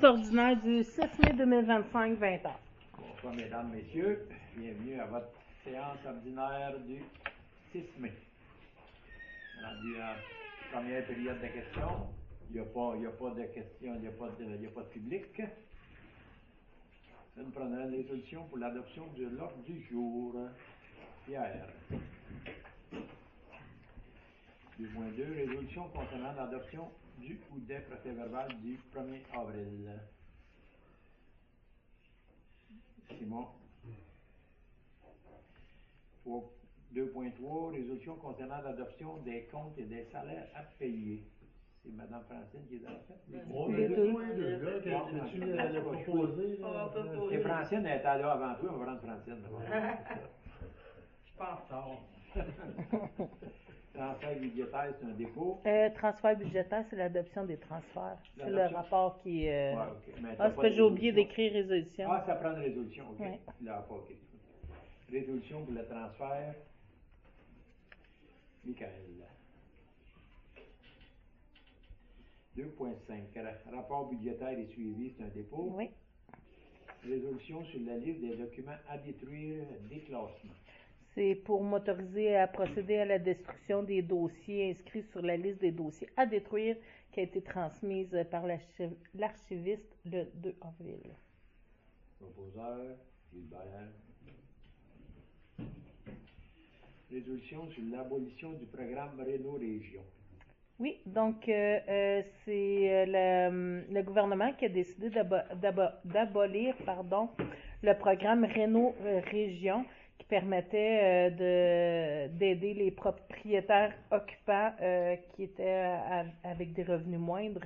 séance ordinaire du 6 mai 2025, 20h. Bonsoir, mesdames, messieurs. Bienvenue à votre séance ordinaire du 6 mai. Rendu en première période de questions. Il n'y a pas de questions, il n'y a pas de public. Nous prenons une résolution pour l'adoption de l'ordre du jour. Pierre. 2.2, résolution concernant l'adoption du ou des procès-verbal du 1er avril. Simon. 2.3, résolution concernant l'adoption des comptes et des salaires à payer. C'est Mme Francine qui est dans la fête. Oui, les deux. Tu l'as proposé. Et Francine est allée avant toi, on va prendre Francine. Je pense tard. Transfert budgétaire, c'est un dépôt. Transfert budgétaire, c'est l'adoption des transferts. C'est le L'adoption. rapport qui. Ouais, ok. Mais Ah, c'est parce que j'ai oublié d'écrire résolution. Ah, ça prend une résolution, ok. Ouais. Là, pas ok. Résolution pour le transfert. Michael. 2.5. Rapport budgétaire et suivi, c'est un dépôt. Oui. Résolution sur la liste des documents à détruire, déclassement. C'est pour m'autoriser à procéder à la destruction des dossiers inscrits sur la liste des dossiers à détruire qui a été transmise par l'archiviste le 2 avril. Proposeur, Gilbert. Résolution sur l'abolition du programme Réno Région. Oui, donc c'est le gouvernement qui a décidé d'abolir le programme Réno Région qui permettait d'aider les propriétaires occupants qui étaient avec des revenus moindres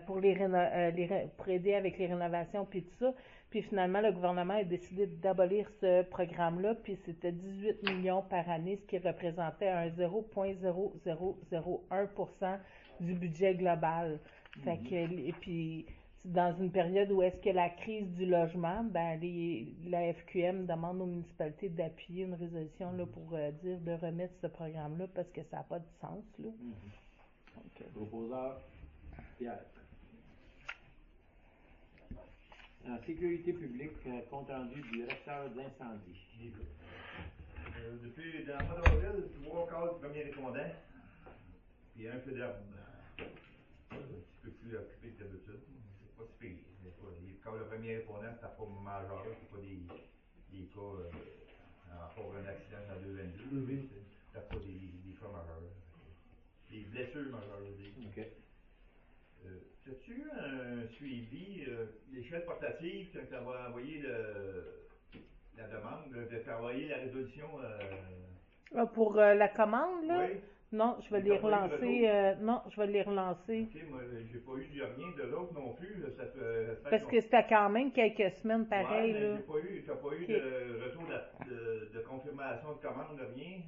pour aider avec les rénovations puis tout ça. Puis finalement, le gouvernement a décidé d'abolir ce programme-là, puis c'était 18 millions par année, ce qui représentait un 0,0001% du budget global. Fait que, et puis, dans une période où est-ce que la crise du logement, ben la FQM demande aux municipalités d'appuyer une résolution là, pour dire de remettre ce programme-là parce que ça n'a pas de sens. Là. Donc, Proposeur, Pierre. En sécurité publique, compte rendu du directeur d'incendie. Depuis dans le mois d'avril, 3 cas de premiers répondants, puis un peu d'herbe. Un petit peu plus occupé que d'habitude. C'est pas si pire. Quand le premier répondant, c'était pas majeur, c'est pas des cas pour un accident dans 222, c'était pas des cas majeurs. Des blessures majeures, je veux dire. OK. As-tu eu un suivi, l'échelle portative, quand tu as envoyé la demande, de faire envoyer la résolution? Pour la commande, là? Oui. Non, je vais les relancer. Non, je vais les relancer. Ok, moi, j'ai pas eu rien de l'autre non plus. Parce que c'était quand même quelques semaines pareil, ouais, là. T'as pas eu de retour de confirmation de commande, de rien?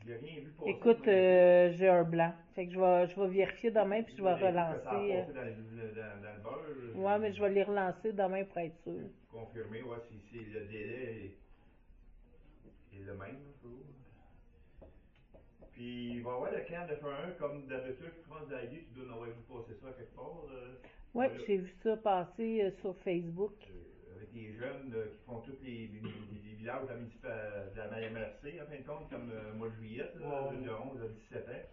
J'ai rien vu passer. Écoute, j'ai un blanc. Fait que je vais vérifier demain puis je vais relancer. Ça a passé dans le beurre. Ouais, mais je vais les relancer demain pour être sûr. Confirmer, ouais, si le délai est le même. Puis il va y avoir le camp de F1 comme d'habitude, France d'Aïe, tu dois en avoir vu passer ça quelque part. Ouais, j'ai vu ça passer sur Facebook. Avec les jeunes qui font tous les villages de la MRC, en fin de compte, comme le mois de juillet, de 11 à 17 ans.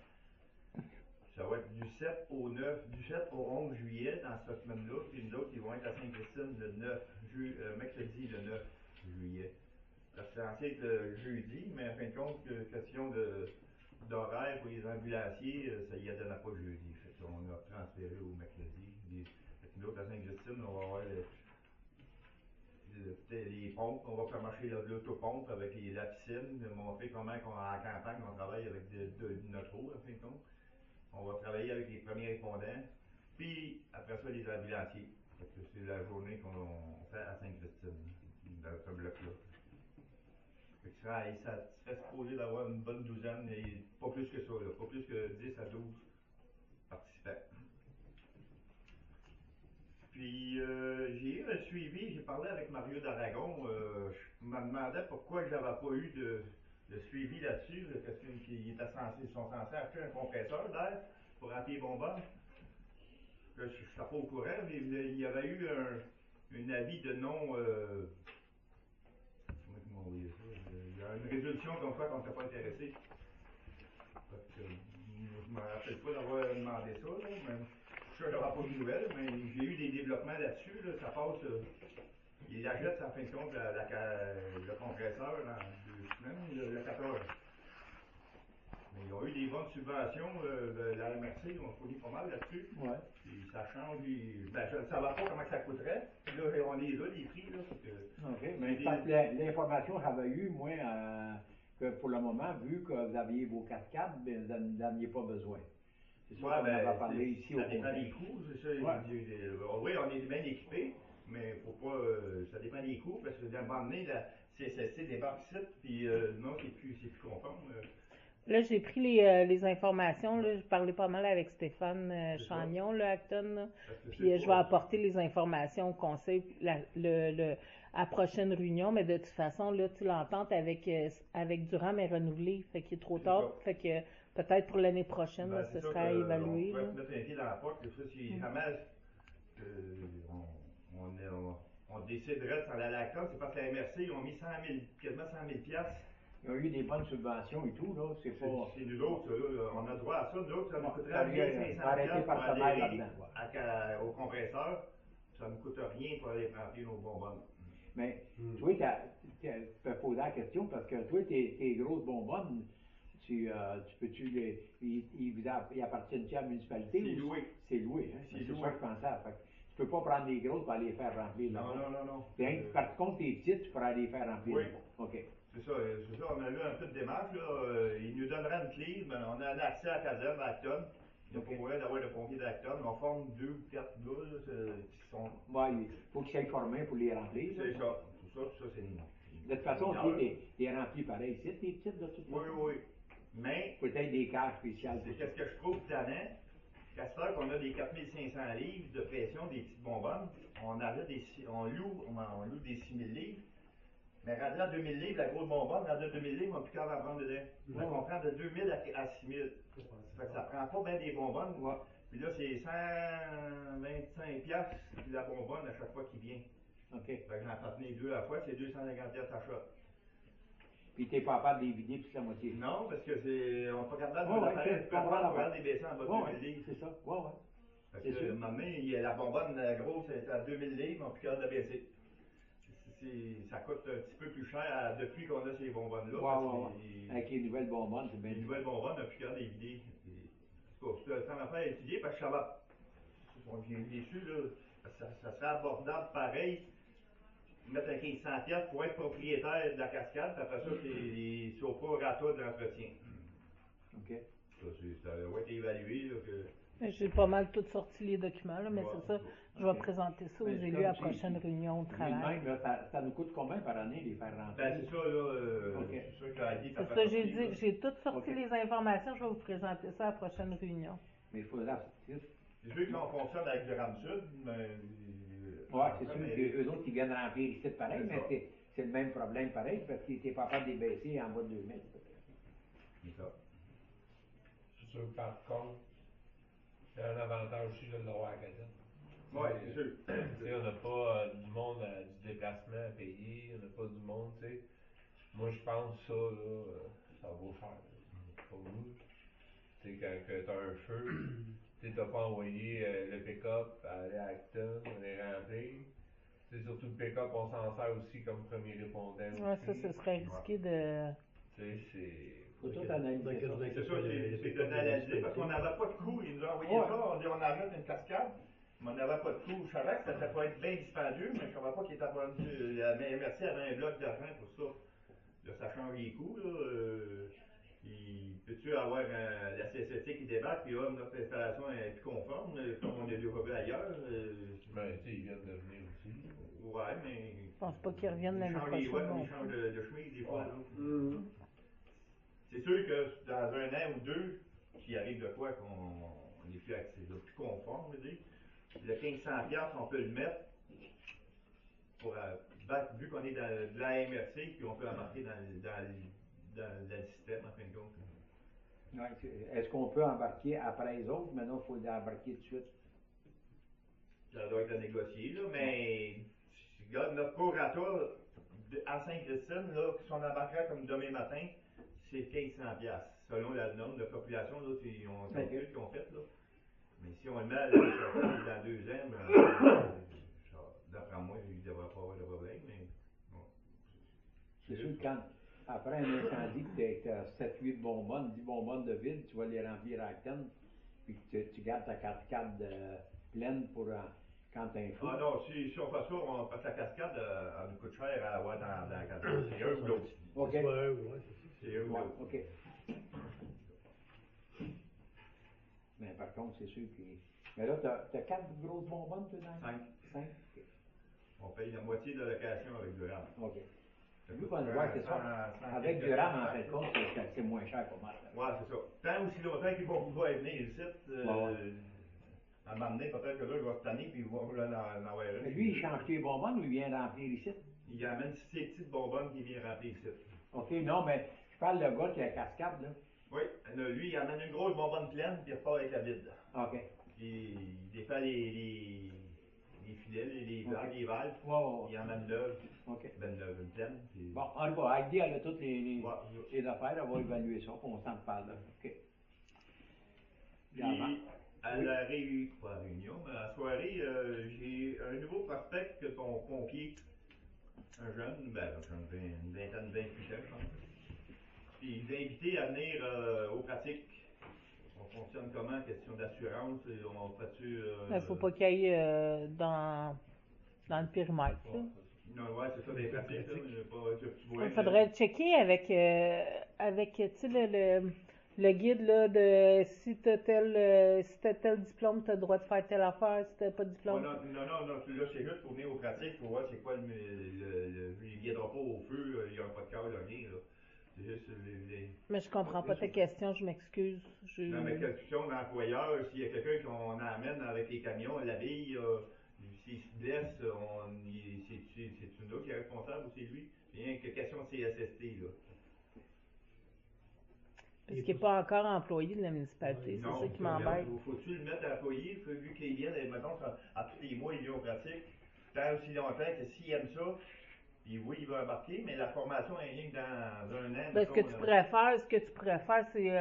Ça va être du 7 au 11 juillet dans cette semaine-là, puis nous autres, ils vont être à Sainte-Christine le mercredi le 9 juillet. C'est censé être le jeudi, mais en fin de compte, question d'horaire pour les ambulanciers, ça y adonne pas jeudi. Fait qu'on a transféré au mercredi. Fait que nous autres, à Sainte-Christine, on va avoir les pompes, on va faire marcher l'autopompe avec la piscine, montrer comment en campagne on travaille avec notre eau, en fin de compte. On va travailler avec les premiers répondants, puis après ça les ambulanciers. C'est la journée qu'on fait à Sainte-Christine, dans ce bloc-là. Ça serait supposé d'avoir une bonne douzaine, et pas plus que ça, là, pas plus que 10 à 12 participants. Puis j'ai eu un suivi, j'ai parlé avec Mario d'Aragon, je me demandais pourquoi j'avais pas eu de suivi là-dessus, parce qu'ils sont censés acheter un compresseur d'air pour anti-bombard. je ne suis pas au courant, mais il y avait eu un avis de non. Comment on dit ça? Il y a une résolution comme quoi qu'on ne s'est pas intéressé. Parce que, je ne me rappelle pas d'avoir demandé ça, là, mais je suis sûr d'avoir pas de nouvelles, mais j'ai eu des développements là-dessus. Là, ça passe. Ils achètent en fin de compte le compresseur dans 2 semaines, le 14. Mais ils ont eu des bonnes subventions de la MRC, ils ont fourni pas mal là-dessus. Ouais. Puis ça change, ben, je ne savais pas comment ça coûterait. Puis là, on est là, les prix. Là, OK, mais parce que l'information que j'avais eue, moi, que pour le moment, vu que vous aviez vos cascades, ben, vous n'en aviez pas besoin. C'est ça qu'on avait parlé ici au ça dépend conseil. des coûts, c'est ça. Ouais. Oui, on est bien équipés, mais faut pas, ça dépend des coûts, parce que d'un moment donné, la CSSC débarque ici, puis non, c'est plus conforme. Là, j'ai pris les informations. Là, j'ai parlé pas mal avec Stéphane Chagnon, là, Acton. Là. Puis je vais apporter les informations au conseil à la prochaine réunion. Mais de toute façon, là, l'entente avec Durham est renouvelée. Fait qu'il est trop tard. Fait que peut-être pour l'année prochaine, là, ce sera évalué. On peut mettre un pied dans la porte, que ça, si jamais on déciderait de s'en aller à la COP, c'est parce que la MRC, ils ont mis 100 000, quasiment 100 000 $. Il y a eu des bonnes subventions et tout, là. C'est pas. C'est nous autres, ça, là. On a droit à ça. Nous autres, ça nous coûterait 1500 arrêter $ pour par semaine adhérer là-dedans. au compresseur. Ça ne nous coûte rien pour aller remplir nos bonbonnes. Mais, toi, tu peux poser la question parce que toi, tes grosses bonbonnes, tu peux-tu les. Ils appartiennent-tu à la municipalité? C'est loué. C'est loué, hein? C'est C'est loué. ça que je pensais. Fait que tu peux pas prendre les grosses pour aller les faire remplir là. Non. Bien, par contre, tes petites, tu pourras les faire remplir Oui. là. OK. C'est ça, on a eu un peu de démarche, là. Ils nous donneraient une clé, mais on a un accès à la caserne à Acton. Il n'y a pas moyen d'avoir le pompier d'Acton. On forme 2 ou 4 gars, là, qui sont. Ouais, il faut qu'ils soient formés pour les remplir. C'est ça. Tout ça, c'est une. De toute façon, tu les remplis pareil ici, tes petites, de toute façon. Oui. Mais. Peut-être des cages spéciales. C'est qu'est-ce que je trouve tannant. À cette heure qu'on a des 4500 livres de pression, des petites bonbonnes, on loue des 6000 livres. Mais rendu à 2000 livres, la grosse bonbonne, rendu à 2000 livres, on n'a plus qu'à en prendre dedans. Donc on prend de 2000 à 6000. Fait que ça prend pas bien des bonbonnes. Ouais. Puis là, c'est 125 $ la bonbonne à chaque fois qu'il vient. OK. Fait que j'en tenais 2 à la fois, c'est 250 $ à shot. Puis t'es pas capable de les vider plus la moitié. Non, parce que on n'est pas capable de les baisser en bas de 2000 livres. C'est ça. Ouais. Fait que, maintenant, la bonbonne grosse est à 2000 livres, on peut capable de la baisser. Ça coûte un petit peu plus cher depuis qu'on a ces bonbonnes-là. Ouais. Avec les nouvelles bonbonnes, c'est bien. Les nouvelles bonbonnes, on n'a plus capable de les vider. C'est le temps à faire étudier parce que ça va. On vient déçu, là. Ça serait abordable pareil. Mettre un 1500 $ pour être propriétaire de la cascade, puis après ça, c'est au prorata de l'entretien. OK. Ça va être évalué. Là, J'ai pas mal tout sorti les documents, là, mais c'est ça. Je vais présenter ça aux élus à la prochaine réunion au travail. Même, là, ça nous coûte combien par année les faire rentrer? Ben, c'est ça, là. C'est sûr que la dit, c'est ça, j'ai tout sorti les informations. Je vais vous présenter ça à la prochaine réunion. Mais il faudra. C'est sûr qu'on fonctionne avec le Ram Sud, mais. Ouais, c'est sûr qu'eux autres, ils viennent remplir ici pareil, mais c'est le même problème pareil, parce qu'ils n'étaient pas capables de les baisser en bas de 2000. C'est ça. C'est sûr, par contre, il y a un avantage aussi de l'avoir à la caserne. Oui, c'est sûr. On n'a pas du monde du déplacement à payer, on n'a pas du monde, tu sais. Moi, je pense que ça, là, ça vaut cher. Pour nous. Tu sais, quand tu as un feu, tu n'as pas envoyé le pick-up à aller à Acton, on est rempli. C'est surtout le pick-up, on s'en sert aussi comme premier répondant. Ouais, ça, ce serait risqué de. Tu sais, c'est. Faut tout analyser. C'est ça, c'est d'analyser, parce qu'on n'avait pas de coût. Ils nous ont envoyé ça, on dit on arrête une cascade, mais on n'avait pas de coût. Je savais que ça devait pas être bien dispendieux, mais je ne savais pas qu'il était vendu. Merci avait un bloc d'argent pour ça. Là, ça change les coûts, là. Peux-tu avoir la CSST qui débarque, puis notre installation est plus conforme, comme on a déjà vu ailleurs? Ben, tu sais, ils viennent de venir aussi. Ouais, mais. Je pense pas qu'ils reviennent l'année prochaine. Ils changent de chemise des fois. C'est sûr que dans un an ou deux, s'il arrive de quoi qu'on est plus conforme, je veux dire, le 1500 $, on peut le mettre pour vu qu'on est dans de la MRC, puis on peut embarquer dans le système, en fin de compte. Ouais, est-ce qu'on peut embarquer après les autres? Maintenant, il faut embarquer tout de suite. Ça doit être à négocier, là, mais regarde, notre prorata à Sainte-Christine, là, si on embarquerait comme demain matin, c'est 1500 piastres. Selon le nombre de population, là, ils ont un calcul qu'ils ont fait, là. Mais si on le met à la dans 2 ans, d'après moi, il ne devrait pas avoir de problème, mais bon. C'est sûr que quand, après un incendie, tu as 7-8 bonbonnes, 10 bonbonnes de vide, tu vas les remplir à la canne, puis tu gardes ta cascade pleine pour quand tu as un feu. Ah non, si on fait ça, parce que la cascade, elle nous coûte cher à avoir dans la cascade. C'est un ou l'autre. OK. C'est un ou Ouais, l'autre. OK. Mais par contre, c'est sûr que. Mais là, tu as 4 grosses bonbonnes, tu dans 5. 5? On paye la moitié de la location avec du RAM. OK. Vu qu'on voit que ça, avec du RAM, en fait, compte, c'est moins cher pas mal. Ouais, c'est ça. Tant aussi longtemps qu'ils vont pouvoir venir ici, à un moment donné, peut-être que là, il va se tanner puis ils vont en avoir Mais une. lui, il change les bonbonnes ou il vient remplir ici? Il amène ces petites bonbonnes qui viennent remplir ici. OK, non, mais je parle de gars qui a la cascade, là. Oui, lui, il amène une grosse bonbonne pleine puis il repart avec la vide. OK. Il défait les filets, les vagues, les valves. Wow. Il emmène neuve. OK. Ben neuve, une pleine. Puis... Bon, en tout cas, Heidi, elle a toutes les ouais. affaires, elle va évaluer ça, puis on s'en parle là. OK. Puis, à la réunion, à la soirée, j'ai un nouveau prospect que ton pompier, un jeune, une vingtaine, 28 ans, je pense. Puis il est invité à venir aux pratiques. On fonctionne comment? Question d'assurance, on fait-tu... Il ne faut pas qu'il y ait dans le périmètre. Là. Non, ouais, c'est ça, des pratiques. Il faudrait checker avec tu sais, le guide là, de si tu as tel diplôme, tu as le droit de faire telle affaire, si tu n'as pas de diplôme. Non, là, c'est juste pour venir aux pratiques, pour voir c'est quoi il ne viendra pas au feu, il n'y aura pas de cœur, rien, là. C'est juste Mais je comprends pas ta question, je m'excuse. Non, mais question d'employeur, s'il y a quelqu'un qu'on amène avec les camions, l'habille, s'il se blesse, c'est une autre qui est responsable ou c'est lui? Rien que question de CSST, là. Parce qu'il n'est pas encore employé de la municipalité, c'est ça qui m'embête. Faut-tu le mettre à employé, vu qu'il vienne, mettons, à tous les mois, il vient aux pratiques, tant aussi longtemps que s'il aime ça, puis oui, il va embarquer, mais la formation est rien que dans un an. Ben, ce que tu pourrais faire, c'est,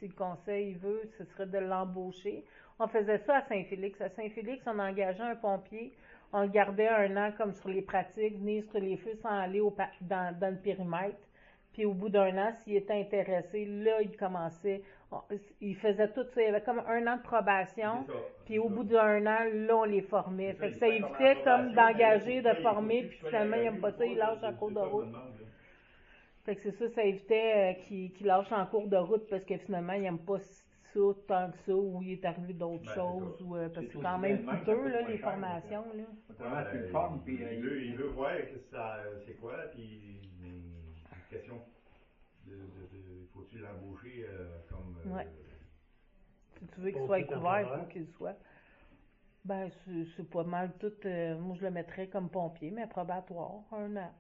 si le conseil veut, ce serait de l'embaucher. On faisait ça à Saint-Félix. À Saint-Félix, on engageait un pompier, on le gardait 1 an comme sur les pratiques, venir sur les feux sans aller dans le périmètre. Puis au bout d'1 an, s'il était intéressé, là, il commençait, il faisait tout ça. Il y avait comme 1 an de probation. Puis au bout d'1 an, là, on les formait. Fait que ça évitait comme d'engager, de former, puis finalement, il n'aime pas ça, il lâche en cours de route. Fait que c'est ça, ça évitait qu'il lâche en cours de route parce que finalement, il n'aime pas ça tant que ça, ou il est arrivé d'autres choses, ou parce que c'est quand même coûteux, là, les formations, là. Il veut voir que ça, c'est quoi, puis question faut-tu l'embaucher comme... Ouais. Si tu veux qu'il soit couvert, il faut qu'il soit. Ben, c'est pas mal tout. Moi, je le mettrais comme pompier, mais probatoire, 1 an.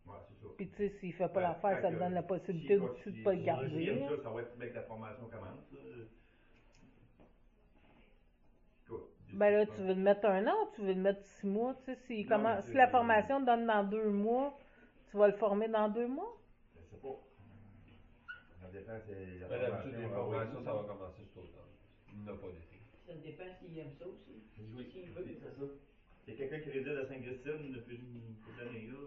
Ouais, c'est ça. Puis, tu sais, s'il fait pas l'affaire, ça te donne la possibilité de ne pas le garder. Ça va être mec que la formation commence. Ben là, tu veux le mettre 1 an ou tu veux le mettre 6 mois? Tu sais, si la formation donne dans 2 mois, tu vas le former dans 2 mois? Je sais pas. Ça dépend, c'est la d'habitude, les formations, ça va commencer cet automne. Il n'a pas d'été. Ça dépend s'il aime ça aussi. Oui, s'il veut. c'est ça. Il y a quelqu'un qui réside à Saint-Christine depuis une couple d'années là.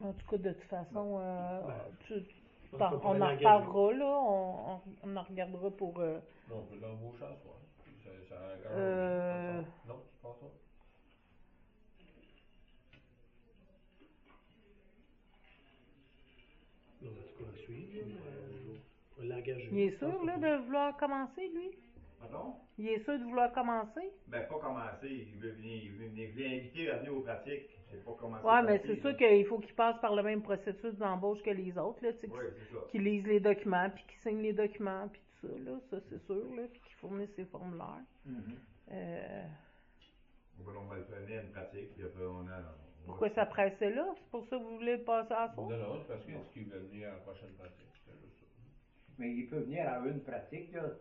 En tout cas, de toute façon, on en reparlera, là. On en regardera pour... Non, on peut l'embaucher à soi. Non, je pense pas. Non, en tout cas, à suivre, on va l'engager. Il est sûr, là, de vouloir commencer, lui? Pardon? Il est sûr de vouloir commencer? Ben, pas commencer. Il veut inviter à venir aux pratiques. C'est pas commencer. Ouais, mais c'est sûr qu'il faut qu'il passe par le même processus d'embauche que les autres, là, tu sais, qu'il lise les documents, puis qu'il signe les documents, puis tout ça, là, ça c'est sûr, là, puis qu'il fournisse ses formulaires. On va donc le faire une pratique, puis après Pourquoi ça pressait là? C'est pour ça que vous voulez passer à ça? Non, c'est parce qu'il dit qu'il veut venir à la prochaine pratique. C'est juste ça. Mais il peut venir à une pratique, là.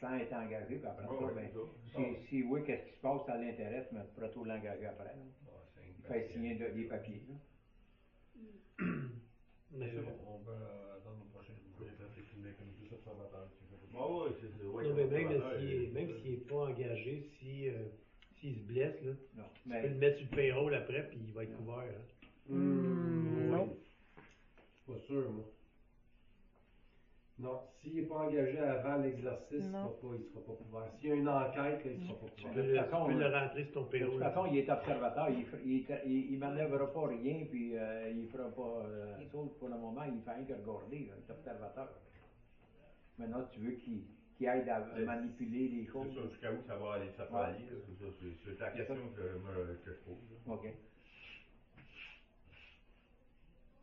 sans être engagé, puis après Ouais, ça, ouais, ben, c'est ça. si oui, qu'est-ce qui se passe, ça l'intéresse, mais tu pourras tout l'engager après. Là. Il fait signer des papiers. Là. Mais, C'est bon, on va attendre au prochain. Comme plus observateur. Ouais, c'est ouais, non, mais comme même observateur, s'il n'est pas engagé, s'il se blesse, là, Non, tu mais peux le mettre sur le payroll après, puis il va être couvert. Hein. Non. Pas sûr, moi. Non, s'il n'est pas engagé avant l'exercice, il ne Non. sera pas couvert. S'il y a une enquête, là, il ne sera pas Tu couvert. peux, toute façon, tu peux le rentrer sur ton de toute payroll. façon, il est observateur, il manœuvre pas rien, puis il fera pas pour le moment, il fait rien que regarder, là, il est observateur. Maintenant, tu veux qu'il aide à manipuler les choses. C'est ça, jusqu'à où ça va aller, ça peut aller, là, c'est ça, c'est la question que je pose. Là. OK.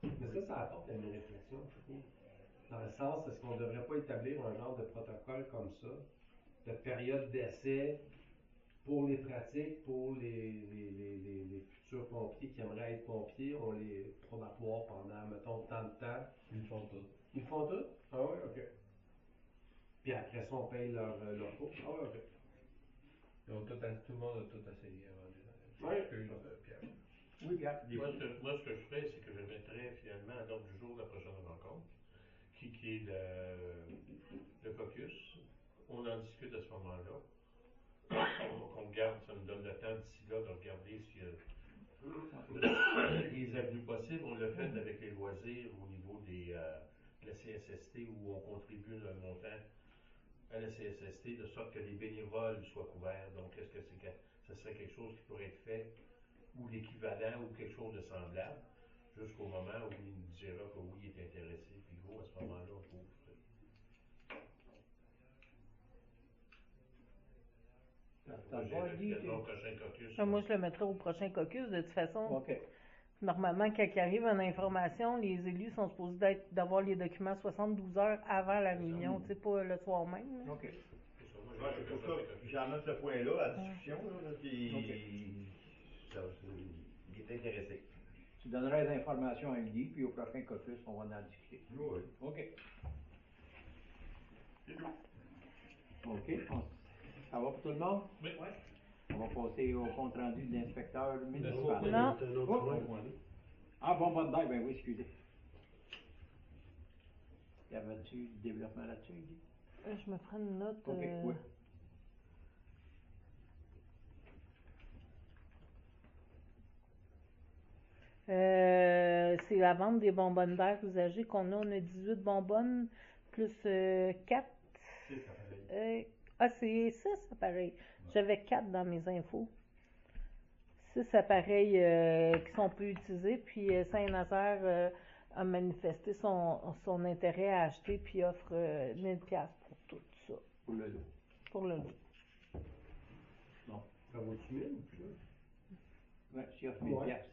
Mais ça apporte à une réflexion, je trouve. Dans le sens, est-ce qu'on ne devrait pas établir un genre de protocole comme ça, de période d'essai pour les pratiques, pour les futurs pompiers qui aimeraient être pompiers, on les probatoire pendant, mettons, tant de temps. Ils font tout. Ils font tout? Ah oui, ok. Puis après ça, on paye leur cours. Ah oui, ok. Tout le monde a tout essayé avant Oui. Pierre. Oui, Pierre. Moi, ce que je ferais, c'est que je mettrais finalement à l'ordre du jour de la prochaine rencontre, qui est le caucus. On en discute à ce moment-là. On regarde, ça nous donne le temps d'ici là de regarder s'il y a les avenues possibles. On l'a fait avec les loisirs au niveau de la CSST où on contribue le montant à la CSST de sorte que les bénévoles soient couverts. Donc, est-ce que ce serait quelque chose qui pourrait être fait ou l'équivalent ou quelque chose de semblable jusqu'au moment où il nous dira que oui, il est intéressé. Puis gros, à ce moment-là, on trouve. T'as pas dit que... Au prochain caucus. Moi, je le mettrai au prochain caucus. De toute façon, OK. normalement, quand il arrive une information, les élus sont supposés d'avoir les documents 72 heures avant la réunion, tu sais, pas le soir même. Là. OK. C'est ça, moi, Ouais, c'est pour ça que j'amène ce point-là à la discussion, là, puis il est intéressé. Tu donneras les informations à Guy, puis au prochain caucus, on va en discuter. Oui. OK. OK. Ça va pour tout le monde? Oui. On va passer au compte rendu de l'inspecteur municipal. Non. C'est un autre point. Ah, bon, d'air, ben oui, excusez. Y avait-tu du développement là-dessus, Guy? Je me prends une note. OK, oui. C'est la vente des bonbonnes d'air usagées qu'on a. On a 18 bonbonnes plus 4. C'est 6 appareils. J'avais 4 dans mes infos. 6 appareils qui sont peu utilisés. Puis Saint-Nazaire a manifesté son intérêt à acheter puis offre 1000$ pour tout ça. Pour le lot. Pour le lot. Ça vaut-tu 1000 ou plus? Oui, j'y offre 1000$. Ouais.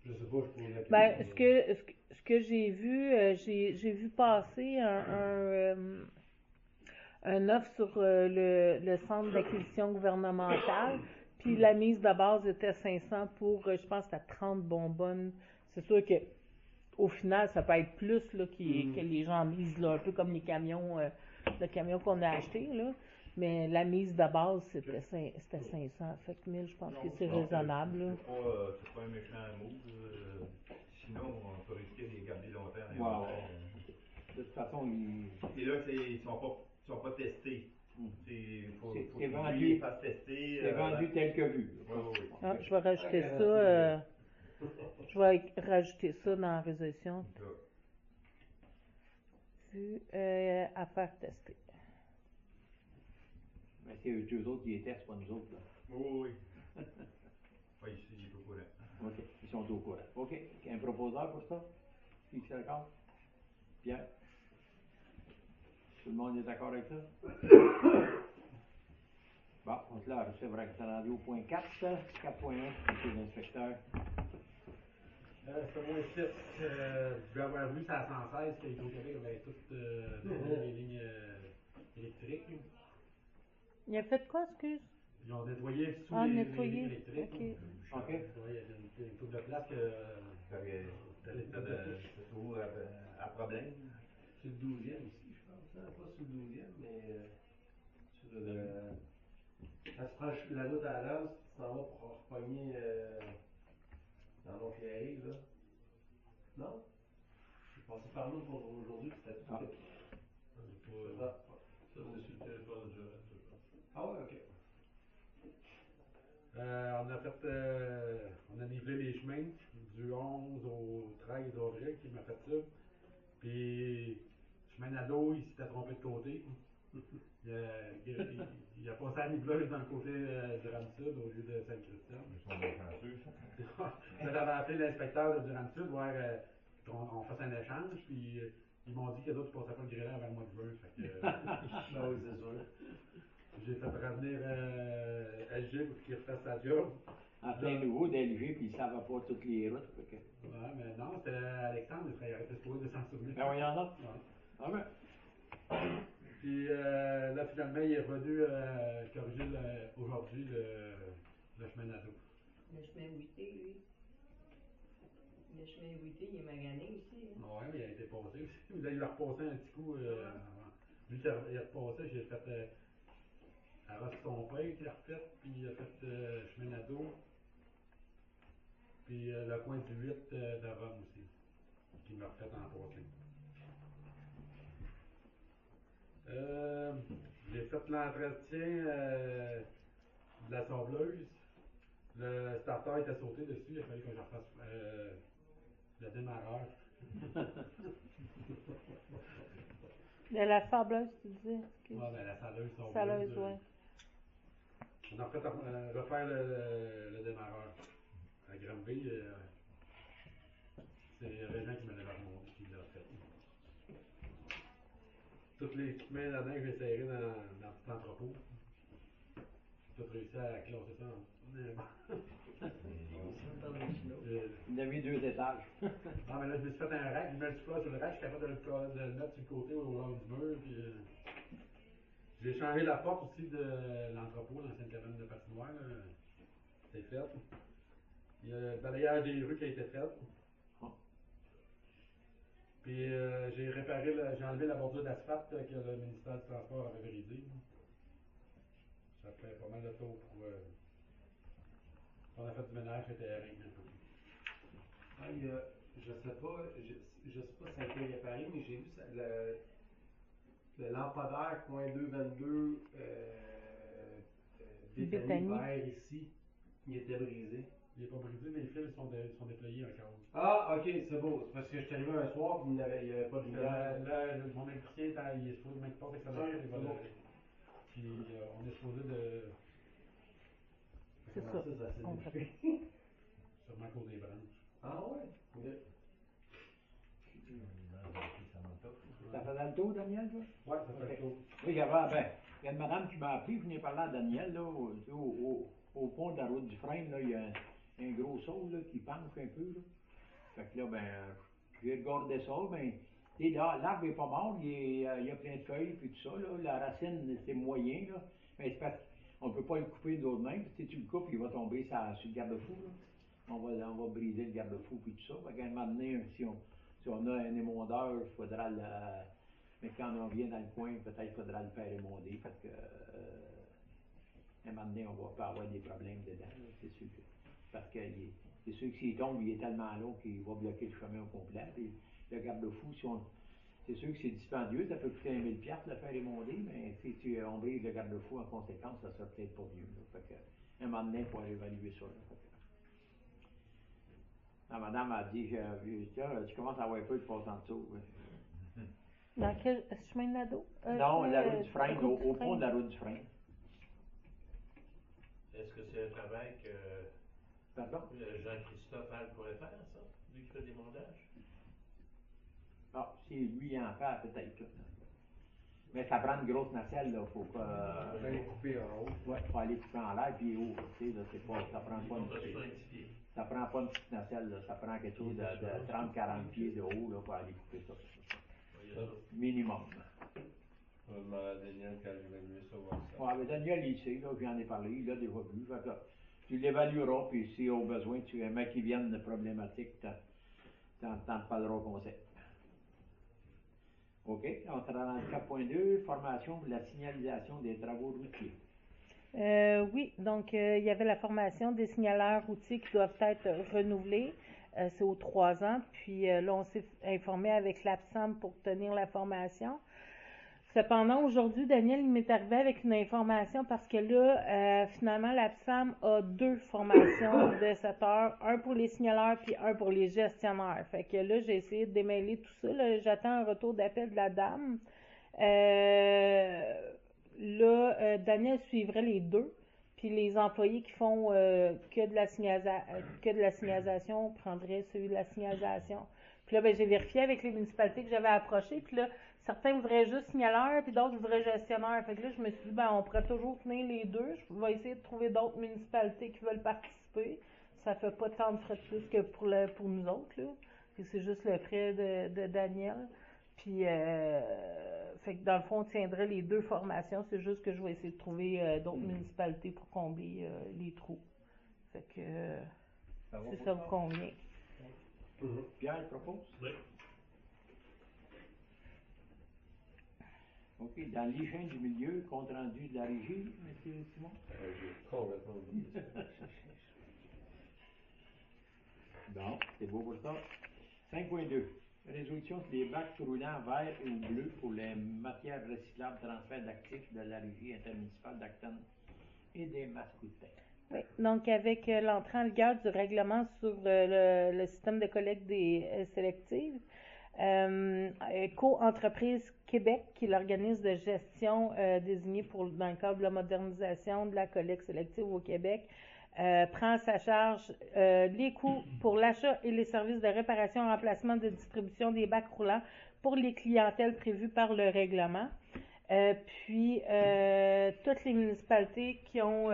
Je sais pas, je pose la question. Ben, ce que j'ai vu, j'ai vu passer un offre sur le centre d'acquisition gouvernementale, puis la mise de base était 500 pour, je pense, c'était 30 bonbonnes. C'est sûr que au final, ça peut être plus là, que les gens misent, là, un peu comme les camions, le camion qu'on a acheté, là. Mais la mise de base, c'était 500. Fait que 1000, je pense que c'est raisonnable. Là. C'est pas un méchant move. Sinon, on peut risquer de les garder longtemps. Wow. De toute façon, Et là, ils sont pas testés. Il faut c'est que vendu. lui les fasse tester. c'est vendu tel que vu. Oui. Ah, je vais rajouter ça. Je vais rajouter ça dans la résolution. Vu à faire tester. Mais c'est eux autres qui les testent, pas nous autres. Là. Oui. Oui, ici, il est au courant. OK, ils sont au courant. OK, un proposeur pour ça? Qui est d'accord? Pierre? Tout le monde est d'accord avec ça? Bon, donc là, c'est vrai que c'est rendu au point 4, 4.1, monsieur l'inspecteur. C'est moins 6. Je vais avoir vu ça à 116 que Hydro-Québec avait toutes les lignes électriques. Là. Il a fait quoi, excuse? Ils ont nettoyé sous les nettoyé. lignes électriques. OK. OK. Il y a une couple de place que. C'est toujours à problème. C'est le 12e ici, je pense. Pas sur le 12e, mais Quand tu prends la route à la lance, tu t'en vas pour repogner dans Montclair, là. Non? Je passais par nous pour aujourd'hui, puis c'était tout. Ah. Ça, c'est sur le territoire de Durant, je pense. Ah ouais, ok. On a nivelé les chemins du 11 au 13 avril qui m'a fait ça. Puis, chemin d'ado, il s'était trompé de côté. Il a passé à niveleuse dans le côté du Durham-Sud au lieu de Sainte-Christiane. Ils sont bien chanceux, ça. J'avais appelé l'inspecteur de Durham-Sud voir qu'on fasse un échange. Puis, ils m'ont dit que les autres ne passaient pas le grêlin avant le mois de juin. Fait que, Ben oui, c'est sûr. j'ai fait revenir SG pour qu'il refasse sa job. En plein nouveau d'LG, puis il ne savait pas toutes les routes. Fait que... Ouais, mais non, c'était Alexandre, il aurait été supposé de s'en souvenir. Ben oui, il y en a. Ouais. Ah ben. Puis là, finalement, il est revenu corriger aujourd'hui le chemin d'ado. Le chemin Witté, lui. Le chemin Witté, il est magané aussi. Hein? Ouais, mais il a été passé aussi. Il a repassé un petit coup avant. Lui, il a repassé, j'ai fait à Rosse-Ton-Père qu'il a refait, puis il a fait chemin d'ado. Puis le coin du 8 de Rome aussi, qui m'a refait en passé. J'ai fait l'entretien de la sableuse. Le starter était sauté dessus, il a fallu que je refasse le démarreur. De la sableuse, tu disais. Ouais, ben la sableuse sableuse. Sableuse, ouais. On a refait refaire le démarreur. À Granby, c'est Régent qui me l'avait remonté, qui l'a fait. Tous les chemins là-dedans que j'ai serrés dans le petit entrepôt. J'ai tout réussi à classer ça Il y avait 2 étages. Ah, mais là, je me suis fait un rack, je mets du flot sur le rack, je suis capable de le mettre sur le côté au long du mur. Puis, j'ai changé la porte aussi de l'entrepôt, l'ancienne cabane de patinoire. C'est fait. Il y a le balayage des rues qui a été fait. Puis j'ai enlevé la bordure d'asphalte que le ministère du Transport avait brisée. Ça fait pas mal de tour pour. On a fait du ménage, c'était rien un peu. Ah, je sais pas si ça a été réparé, mais j'ai vu ça, le lampadaire coin 222 Béthanie vert ici, il était brisé. Il n'est pas brisé, les fils sont déployés encore. Ah, ok, c'est beau. C'est parce que je suis arrivé un soir et il n'y avait pas de lumière. Mon électricien, il est supposé même pas avec sa machine, il va le. Puis on est supposé de. C'est ça. Ça s'est défait. Sûrement à cause des branches. Ah ouais? Ok. Ça faisait le tour, Daniel, toi? Ouais, ça fait le tour. Oui, il y a une madame qui m'a appelé, je venais parler à Daniel, là, au pont de la route du frein, là, il y a un gros saut, là, qui penche un peu, là. Fait que là, ben, j'ai regardé ça, ben, tu sais, là, l'arbre est pas mort, il y a plein de feuilles, puis tout ça, là, la racine, c'est moyen, là, mais c'est parce qu'on peut pas le couper de l'autre main, puis si tu le coupes, il va tomber sur le garde-fou, là. On va briser le garde-fou, puis tout ça, fait qu'à un moment donné, si on a un émondeur, il faudra le... Mais quand on vient dans le coin, peut-être qu'il faudra le faire émonder, parce que un moment donné, on va pas avoir des problèmes dedans, là, c'est sûr que. Parce que c'est sûr que s'il tombe, il est tellement long qu'il va bloquer le chemin au complet. Puis le garde-fou, c'est sûr que c'est dispendieux, ça peut coûter 1 000$ de le faire émonder, mais si on brise le garde-fou en conséquence, ça sera peut-être pas mieux. Là. Fait que, un moment donné, il faut évaluer ça. Là. La madame a dit, tu commences à avoir peur de passer en dessous. Dans quel chemin de l'ado? Non, la route du frein, au pont de la route du frein. Est-ce que c'est un travail que Pardon? Jean-Christophe Hall pourrait faire, ça? Lui qui fait des montages? Ah, si lui en fait, peut-être. Mais ça prend une grosse nacelle, là, faut pas... On va aller couper en haut. Ouais, faut aller couper en l'air, puis haut, tu sais, là, c'est pas, ça prend pas ça prend pas une petite nacelle, là, ça prend quelque chose de 30-40 pieds de haut, là, pour aller couper ça. Minimum. On va demander à Daniel quand il va évaluer ça, voir ça. Ouais, mais Daniel, il sait, là, j'en ai parlé, il l'a déjà vu, fait que tu l'évalueras, puis si au besoin, tu as un mec qui vienne de problématique, t'en parleras au conseil. OK. On sera dans le 4.2, formation pour la signalisation des travaux routiers. Oui, donc il y avait la formation des signaleurs routiers qui doivent être renouvelés. C'est aux 3 ans. Puis là, on s'est informé avec l'APSAM pour tenir la formation. Cependant, aujourd'hui, Daniel, il m'est arrivé avec une information parce que là, finalement, l'APSAM a 2 formations de 7 heures, un pour les signaleurs puis un pour les gestionnaires. Fait que là, j'ai essayé de démêler tout ça. Là, j'attends un retour d'appel de la dame. Daniel suivrait les 2, puis les employés qui font que de la signalisation prendraient celui de la signalisation. Puis là, ben, j'ai vérifié avec les municipalités que j'avais approchées, puis là, certains voudraient juste signaleur, puis d'autres voudraient gestionnaire. Fait que là, je me suis dit, ben, on pourrait toujours tenir les 2. Je vais essayer de trouver d'autres municipalités qui veulent participer. Ça fait pas tant de frais de plus que pour nous autres, là. Puis c'est juste le frais de Daniel. Puis, fait que dans le fond, on tiendrait les 2 formations. C'est juste que je vais essayer de trouver d'autres municipalités pour combler les trous. Fait que, si ça vous convient. Pierre propose? Oui. OK. Dans l'hygiène du milieu, compte rendu de la régie, M. Simon? J'ai complètement oublié ça. Bon, c'est beau pour ça. 5.2. Résolution sur les bacs roulants verts et bleus pour les matières recyclables, transfert d'actifs de la régie intermunicipale d'Acton et des Mascoutins. Oui, donc avec l'entrée en vigueur du règlement sur le système de collecte des sélectives, Éco-Entreprise Québec, qui est l'organisme de gestion désigné dans le cadre de la modernisation de la collecte sélective au Québec, prend à sa charge les coûts pour l'achat et les services de réparation, remplacement de distribution des bacs roulants pour les clientèles prévues par le règlement. Puis, toutes les municipalités qui ont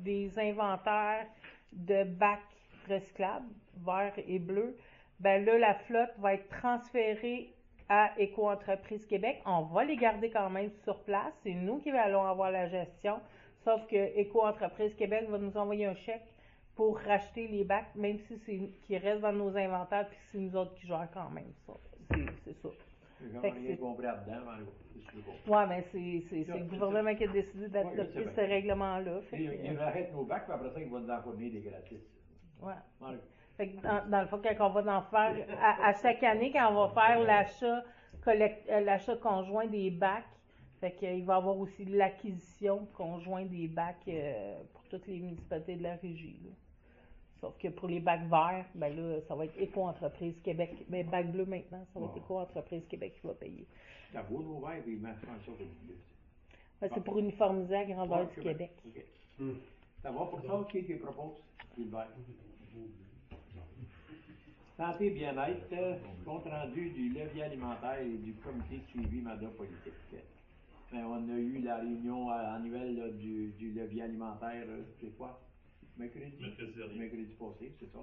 des inventaires de bacs recyclables, verts et bleus, ben là, la flotte va être transférée à Éco-Entreprise Québec. On va les garder quand même sur place. C'est nous qui allons avoir la gestion. Sauf que Éco-Entreprise Québec va nous envoyer un chèque pour racheter les bacs, même si c'est qui restent dans nos inventaires, puis c'est nous autres qui gèrent quand même ça. C'est ça. J'ai rien compris là-dedans, mais ouais, mais c'est le gouvernement qui a décidé d'adopter ce règlement-là. Il arrête nos bacs, puis après ça, il va nous en fournir des gratis. Ouais. Fait que dans le fond, quand on va en faire, à chaque année, quand on va faire l'achat conjoint des bacs, fait qu'il va y avoir aussi l'acquisition conjointe des bacs pour toutes les municipalités de la régie, là. Sauf que pour les bacs verts, ben là, ça va être Éco-Entreprise Québec. Mais bacs bleus maintenant, ça va être Éco-Entreprise Québec qui va payer. Ça vaut nos verts, puis ils mettent ça sur le bleu. Ouais, c'est pour uniformiser la grandeur du Québec. Okay. Ça va pour ça? Qui propose? Gilbert. Santé et bien-être, compte rendu du levier alimentaire et du comité de suivi mandat politique. Ben, on a eu la réunion annuelle là, du levier alimentaire, c'est quoi? Mercredi passé, c'est ça.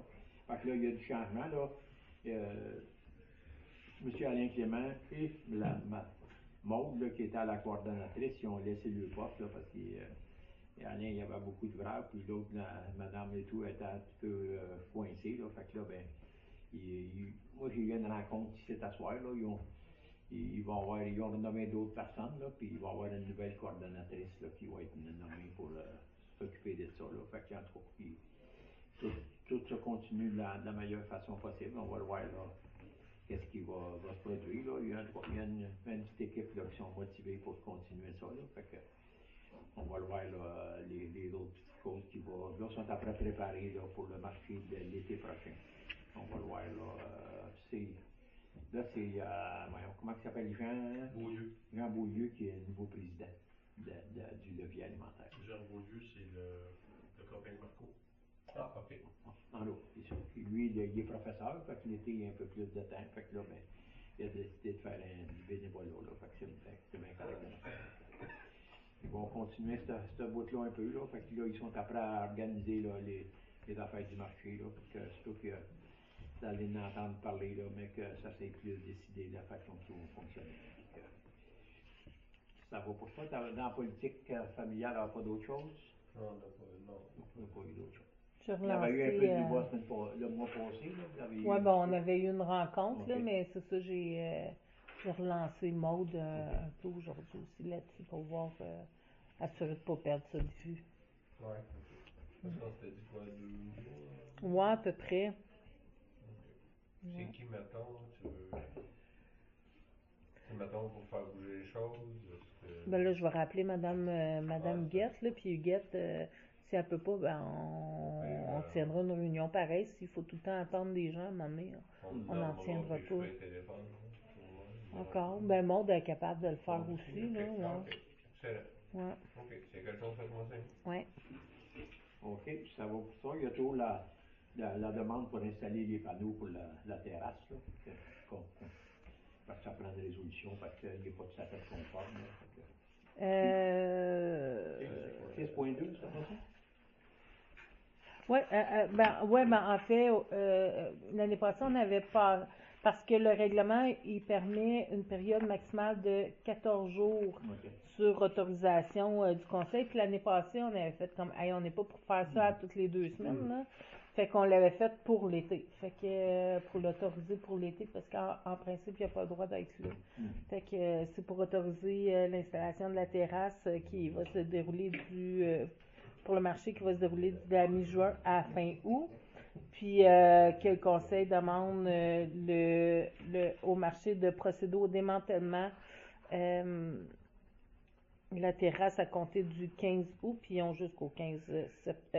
Fait que là, il y a du changement, là. M. Alain Clément et Maude, là, qui était à la coordonnatrice, ils ont laissé le poste, là, parce qu'Alain, il y avait beaucoup de vrac, puis l'autre, Madame et tout, était un petit peu coincée, là. Fait que là, ben, moi, j'ai eu une rencontre ici cet soir, là. Ils ont nommé d'autres personnes, là, puis il va y avoir une nouvelle coordonnatrice, là, qui va être nommée pour s'occuper de ça, là. Fait qu'en tout cas, tout ça continue de la meilleure façon possible. On va le voir, là, qu'est-ce qui va se produire, là. Il y a une petite équipe, là, qui sont motivées pour continuer ça, là. Fait que, on va le voir, là, les autres petites choses qui sont après préparées, là, pour le marché de l'été prochain. On va le voir, là, comment il s'appelle, Jean Beaulieu, qui est le nouveau président du levier alimentaire. Jean Beaulieu, c'est le copain de Marco. Ah, ok. En l'autre, c'est sûr. Lui, il est professeur, fait que l'été, il y a un peu plus de temps. Fait que là, ben, il a décidé de faire du bénévolat, là. Fait que c'est bien correct. Ils vont continuer ce bout-là un peu, là. Fait que là, ils sont après à organiser, là, les affaires du marché, là. Pour que, surtout que vous allez en entendre parler, là, mais que ça s'est plus décidé de la façon qu'ils vont fonctionner. Ça va pour ça. Dans la politique familiale, il n'y a pas d'autre chose? Non, on n'a pas eu d'autre chose. Il y avait eu un peu de débat le mois passé, là. Oui, bon, on avait eu une rencontre, là, mais c'est ça, j'ai J'ai relancé Maude un peu aujourd'hui aussi là-dessus pour voir, assurer de ne pas perdre ça de vue. Ouais, ok. Parce qu'on s'était dit quoi, 2 mois? Ouais, à peu près. C'est qui, mettons, mettons, pour faire bouger les choses? Est-ce que... Ben là, je vais rappeler Madame Ouais, Guette, là, puis Huguette, si elle peut pas, ben on tiendra une réunion pareille. S'il faut tout le temps attendre des gens, à un moment donné, on n'en tiendra pas. Téléphone, Encore. Ben Maude est capable de le faire Bon, aussi, ok. là. Ah, Ouais. ok. Excellent. Ouais. Ok, c'est quelque chose, faites-moi signe. Ouais. OK, puis ça va pour ça. Il y a toujours la demande pour installer les panneaux pour la terrasse, là. Parce que ça prend des résolutions, parce qu'il n'y a pas de sapin conforme, là. C'est 6.2, c'est pas ça? Ben en fait, l'année passée, on avait pas, parce que le règlement, il permet une période maximale de 14 jours OK. sur autorisation du conseil. Puis l'année passée, on avait fait comme, hey, on n'est pas pour faire ça à toutes les 2 semaines, là. Fait qu'on l'avait fait pour l'été. Fait que, pour l'autoriser pour l'été, parce qu'en principe, il n'y a pas le droit d'être là. Fait que c'est pour autoriser l'installation de la terrasse qui va se dérouler pour le marché qui va se dérouler de la mi-juin à fin août. Puis que le conseil demande au marché de procéder au démantèlement la terrasse à compter du 15 août, puis ils ont jusqu'au 15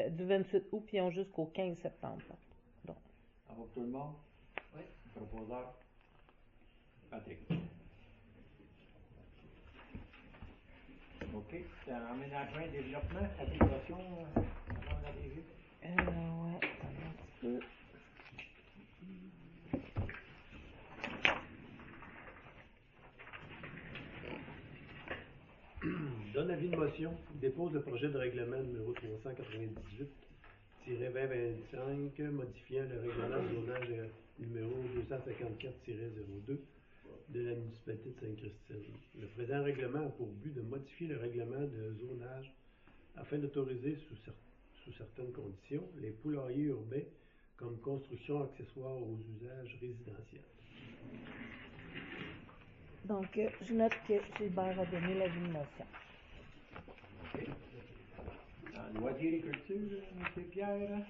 du 28 août, puis ils ont jusqu'au 15 septembre. Donc. Ça va pour tout le monde? Oui. Proposeur? Patrick. OK. C'est un aménagement et développement, habitation, madame la DG? Ouais, attends un petit peu. Donne avis de motion. Dépose le projet de règlement numéro 398-2025 modifiant le règlement de zonage numéro 254-02 de la municipalité de Sainte-Christine. Le présent règlement a pour but de modifier le règlement de zonage afin d'autoriser sous certaines conditions les poulaillers urbains comme construction accessoire aux usages résidentiels. Donc, je note que Gilbert a donné l'avis de motion. OK. En loisirs et culture, M. Pierre?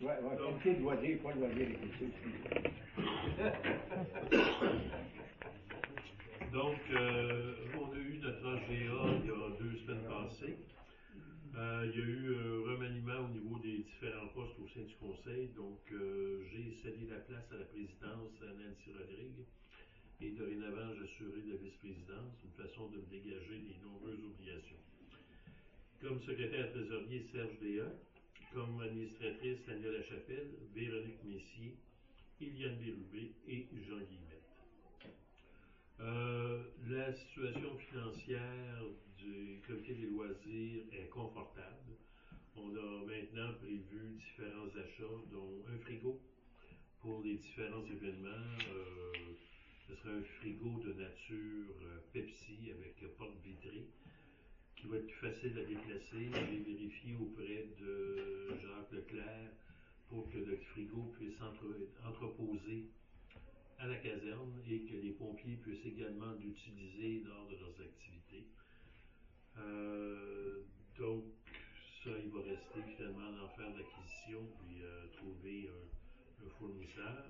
Ouais, comité de loisirs, pas loisirs et culture. Donc, on a eu notre AGA il y a 2 semaines passées. Il y a eu un remaniement au niveau des différents postes au sein du conseil. Donc, j'ai cédé la place à la présidence à Nancy Rodrigue. Et dorénavant, j'assurais la vice-présidence, une façon de me dégager des nombreuses obligations. Comme secrétaire trésorier, Serge Déa. Comme administratrice, Tania Lachapelle, Véronique Messier, Iliane Bérubé et Jean Guillemette. La situation financière du comité des loisirs est confortable. On a maintenant prévu différents achats, dont un frigo pour les différents événements. Ce sera un frigo de nature Pepsi avec porte vitrée qui va être plus facile à déplacer. J'ai vérifié auprès de Jacques Leclerc pour que le frigo puisse entreposer à la caserne et que les pompiers puissent également l'utiliser lors de leurs activités. Donc, ça, il va rester finalement d'en faire l'acquisition puis trouver un fournisseur.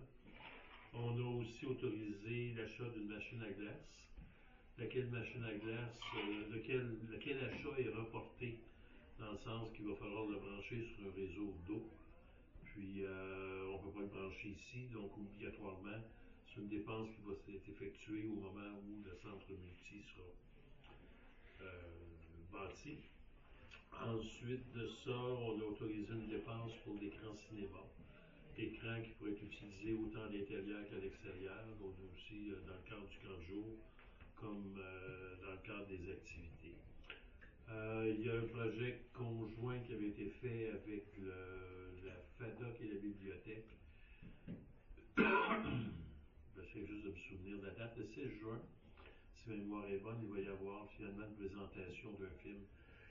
On a aussi autorisé l'achat d'une machine à glace, laquelle achat est reporté dans le sens qu'il va falloir le brancher sur un réseau d'eau. Puis, on ne peut pas le brancher ici, donc obligatoirement, c'est une dépense qui va être effectuée au moment où le centre multi sera bâti. Ensuite de ça, on a autorisé une dépense pour l'écran cinéma. Écran qui pourrait être utilisé autant à l'intérieur qu'à l'extérieur, donc aussi dans le cadre du camp de jour, comme dans le cadre des activités. Il y a un projet conjoint qui avait été fait avec la FADOC et la bibliothèque. J'essaie juste de me souvenir de la date, le 16 juin. Si ma mémoire est bonne, il va y avoir finalement une présentation d'un film,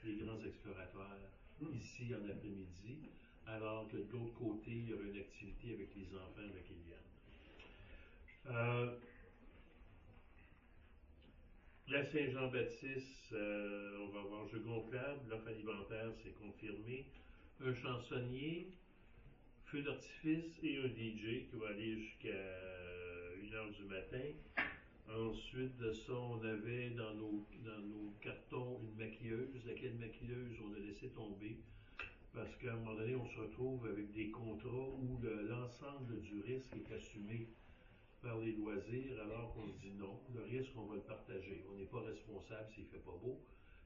Les Grands Explorateurs, ici en après-midi, alors que de l'autre côté, il y aura une activité avec les enfants avec Eliane. La Saint-Jean-Baptiste, on va avoir jeu gonflable, l'offre alimentaire, c'est confirmé. Un chansonnier, feu d'artifice et un DJ qui va aller jusqu'à 1h du matin. Ensuite de ça, on avait dans nos cartons une maquilleuse. Laquelle maquilleuse, on a laissé tomber. Parce qu'à un moment donné, on se retrouve avec des contrats où l'ensemble du risque est assumé par les loisirs, alors qu'on se dit non, le risque, on va le partager. On n'est pas responsable s'il ne fait pas beau.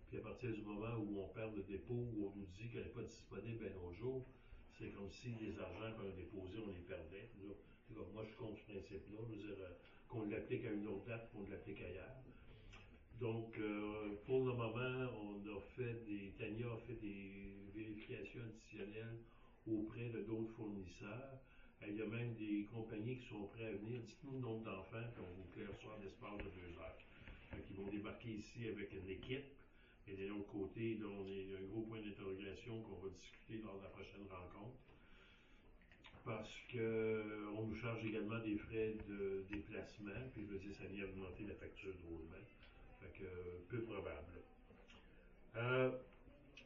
Puis à partir du moment où on perd le dépôt, où on nous dit qu'elle n'est pas disponible un autre jour, c'est comme si les argents qu'on a déposés, on les perdait. Là, moi, je compte ce principe-là. Je veux dire, qu'on l'applique à une autre date, qu'on l'applique ailleurs. Donc, pour le moment, Tania a fait des vérifications additionnelles auprès de d'autres fournisseurs. Il y a même des compagnies qui sont prêtes à venir. Dites-nous le nombre d'enfants, puis on vous claire en l'espace de 2 heures. Donc, ils vont débarquer ici avec une équipe. Et de l'autre côté, là, il y a un gros point d'interrogation qu'on va discuter lors de la prochaine rencontre. Parce qu'on nous charge également des frais de déplacement, puis je veux dire, ça vient augmenter la facture drôlement. Fait que, peu probable.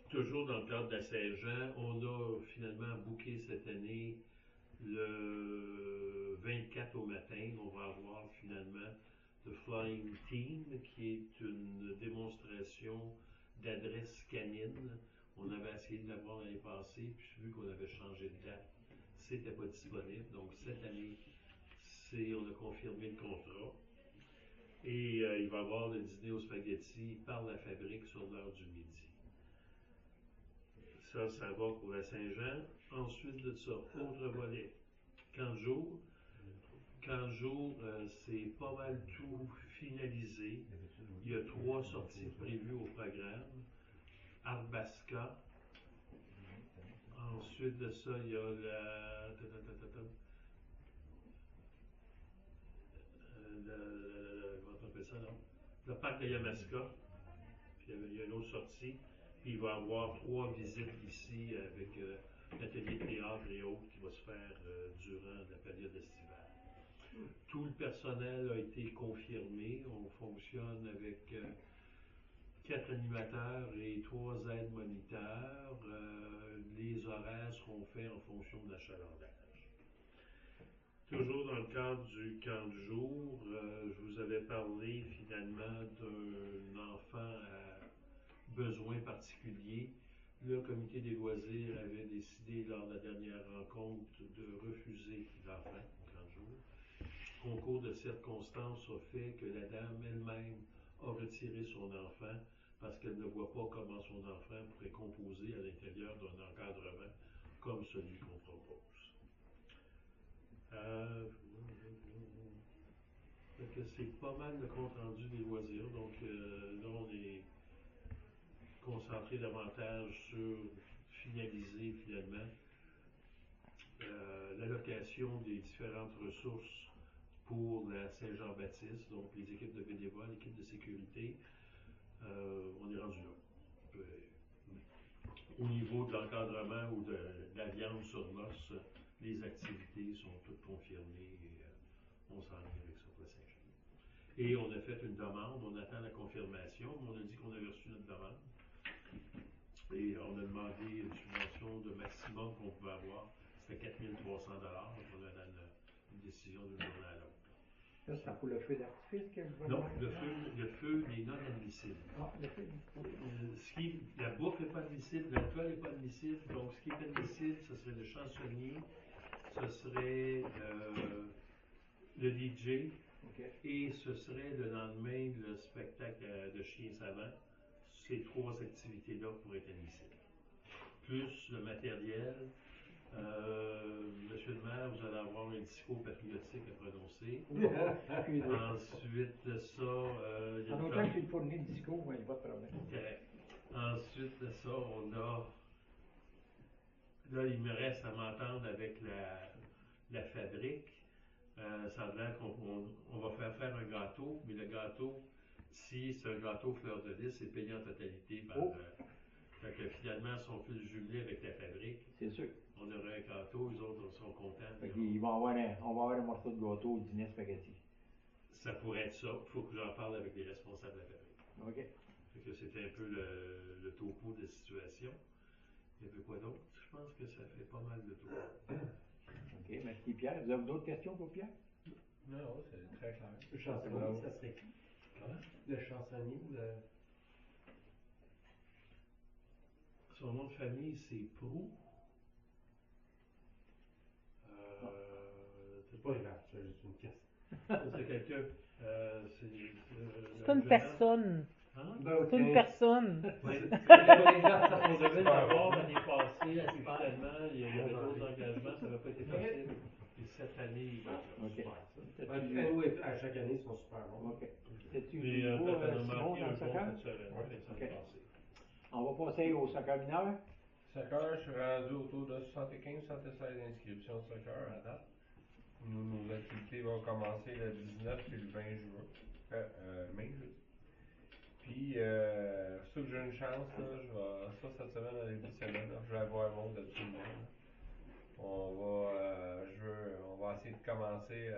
Toujours dans le cadre de la Saint-Jean, on a finalement booké cette année le 24 au matin. On va avoir finalement The Flying Team, qui est une démonstration d'adresse canine. On avait essayé de l'avoir l'année passée, puis vu qu'on avait changé de date, c'était pas disponible. Donc cette année, on a confirmé le contrat. Et il va y avoir le dîner au spaghetti par la fabrique sur l'heure du midi. Ça va pour la Saint-Jean. Ensuite de ça, autre volet, 15 jours. 15 jours, c'est pas mal tout finalisé. Il y a 3 sorties prévues au programme. Arbaska. Ensuite de ça, il y a comment on appelle ça, non? Le parc de Yamaska. Puis il y a une autre sortie. Puis il va y avoir 3 visites ici avec l'atelier de théâtre et autres qui va se faire durant la période estivale. Tout le personnel a été confirmé. On fonctionne avec 4 animateurs et 3 aides moniteurs. Les horaires seront faits en fonction de l'achalandage. Toujours dans le cadre du camp de jour, je vous avais parlé finalement d'un enfant à besoins particuliers. Le comité des loisirs avait décidé lors de la dernière rencontre de refuser l'enfant au camp de jour. Concours de circonstances a fait que la dame elle-même a retiré son enfant parce qu'elle ne voit pas comment son enfant pourrait composer à l'intérieur d'un encadrement comme celui qu'on propose. C'est pas mal le compte rendu des loisirs, donc là on est concentré davantage sur finaliser finalement l'allocation des différentes ressources pour la Saint-Jean-Baptiste, donc les équipes de bénévoles, l'équipe de sécurité. On est rendu là. Au niveau de l'encadrement ou de la viande sur noce, les activités sont toutes confirmées et on s'en vient avec ça pour la Saint-Jean. Et on a fait une demande, on attend la confirmation, mais on a dit qu'on avait reçu notre demande. Et on a demandé une subvention de maximum qu'on pouvait avoir, c'était 4 300 $, donc on a une décision d'une journée à l'autre. Ça, c'est pour le feu d'artifice que vous Non, le feu n'est non admissible. Ah, le feu d'artifice. La bouffe n'est pas admissible, l'alcool n'est pas admissible, donc ce qui est admissible, ce serait le chansonnier, ce serait le DJ, Okay. et ce serait le lendemain le spectacle de chiens savants. Ces 3 activités-là pourraient être admissibles. Plus le matériel. Monsieur le maire, vous allez avoir un discours patriotique à prononcer. Ensuite de ça, il y a en autant qu'il fournit le discours, il n'y a pas de problème. Correct. Ensuite de ça, on a. Là, il me reste à m'entendre avec la fabrique. Ça a l'air qu'on va faire un gâteau, mais le gâteau, si c'est un gâteau fleur de lys, c'est payé en totalité par. Fait que finalement, si on fait le jumelé avec la fabrique, c'est sûr. On aura un gâteau, les autres sont contents. On va avoir un morceau de gâteau au dîner spaghetti. ça pourrait être ça. Il faut que j'en parle avec les responsables de la famille. OK. Fait que c'était un peu le topo de la situation. Il y avait quoi d'autre? Je pense que ça fait pas mal de tour. OK, merci Pierre. Vous avez d'autres questions pour Pierre? Non, c'est très clair. Le chansonnier, ça serait qui? Comment? Le chansonnier, Son nom de famille, c'est Prou. c'est pas grave, c'est juste une question. C'est quelqu'un. C'est une personne. Hein? C'est une personne. Oui. On devait l'avoir l'année passée, finalement, il y avait d'autres engagements, ça n'a pas été possible. Et cette année, il va être OK. super, ça. Oui, à chaque année, ils sont super bons. OK. C'est-tu Et nouveau, on a Simon, marqué dans un le bon soccer? cette semaine, Ouais. fin de OK. semaine passée. On va passer au soccer mineur. Soccer, je suis rendu autour de 75-76 inscriptions de soccer à date. Nos activités vont commencer le 19 et le 20 juin. Mai, jeudi. Puis, ça que j'ai une chance, là, cette semaine, en début de semaine, là, je vais avoir un monde de tout le monde. On va essayer de commencer,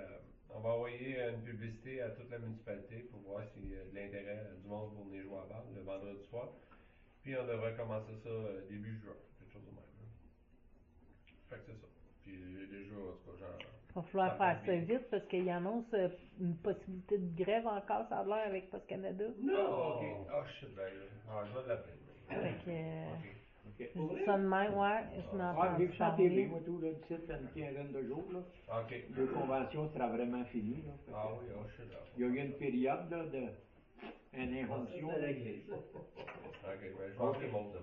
on va envoyer une publicité à toute la municipalité pour voir s'il y a de l'intérêt du monde pour venir jouer à balle le vendredi soir. Puis on devrait commencer ça début juin, quelque chose de même. Là. Fait que c'est ça. Puis les jours, en tout cas, genre. Il va falloir faire ça vite parce qu'il annonce une possibilité de grève encore, ça a l'air, avec Post Canada. Non! Ok. Ah, shit, ben là. Ah, je vais l'appeler. Fait que, OK. je dis ça de même, ouais, je n'ai Ah, entendu j'ai vu ça en TV, parler. moi, tout, là, d'ici à une quinzaine de jours, là. Ok. Les conventions sera vraiment finies, là. Fait que, Ah oui, oh shit, là. il y a eu une période, là, de injonction. C'est réglé, ça. Ok, ben, je vais appeler mon de